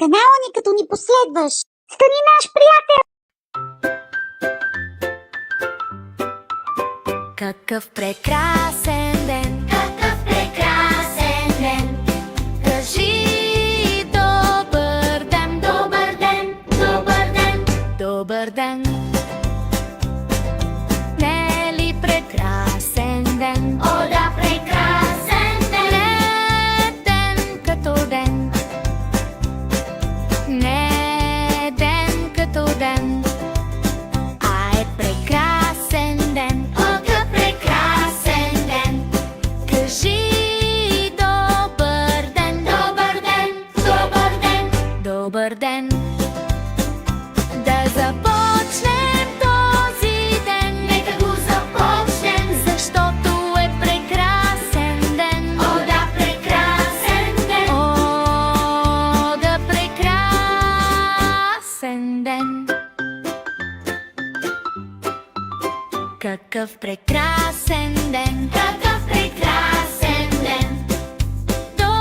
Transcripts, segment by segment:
канала ни, като ни последваш. Стани наш приятел! Какъв прекрасен ден! Какъв прекрасен ден! Кажи добър ден! Добър ден! Добър ден! Добър ден! Не е ли прекрасен ден? О, да, прекрасен ден! Не е ден като ден. Не е ден като ден. А е прекрасен ден. О, какъв прекрасен ден! Кажи добър ден! Добър ден! Добър ден! Добър ден! Да започнем този ден. Нека го започнем, защото е прекрасен ден. О, да, прекрасен ден! О, да, прекрасен ден! Какъв прекрасен ден! Какъв прекрасен ден! Добър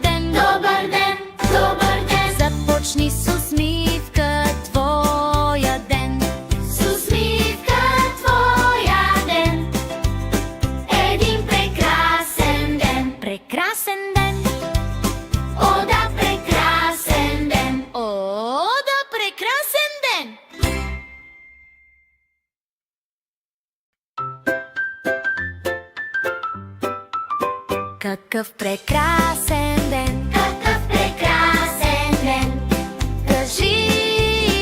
ден! Добър ден! Добър ден! Започни с усмивка твоя ден. С усмивка твоя ден. Един прекрасен ден. Прекрасен ден. О, да, прекрасен ден. О, да, прекрасен ден. Какъв прекрасен ден! Какъв прекрасен ден! Кажи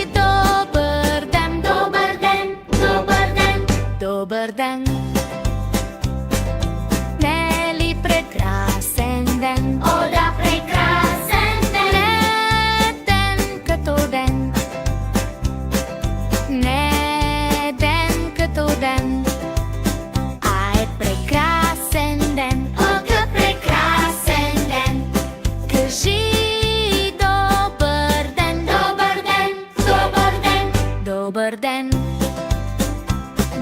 добър ден! Добър ден! Добър ден! Добър ден! Не е ли прекрасен ден? О, да, прекрасен ден! Не е ден като ден. Не е ден като ден. А е прекрасен ден. Кажи добър ден! Добър ден! Добър ден! Добър ден!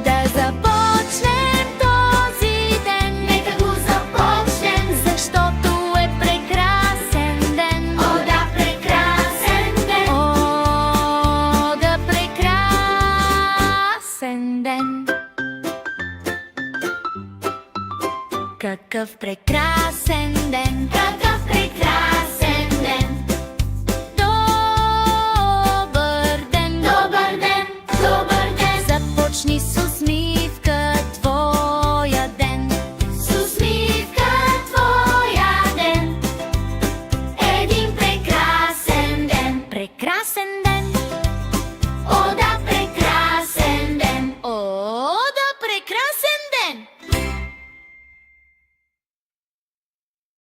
Да започнем този ден. Нека го започнем, защото е прекрасен ден. О, да, прекрасен ден! О, да, прекрасен ден! Какъв прекрасен ден!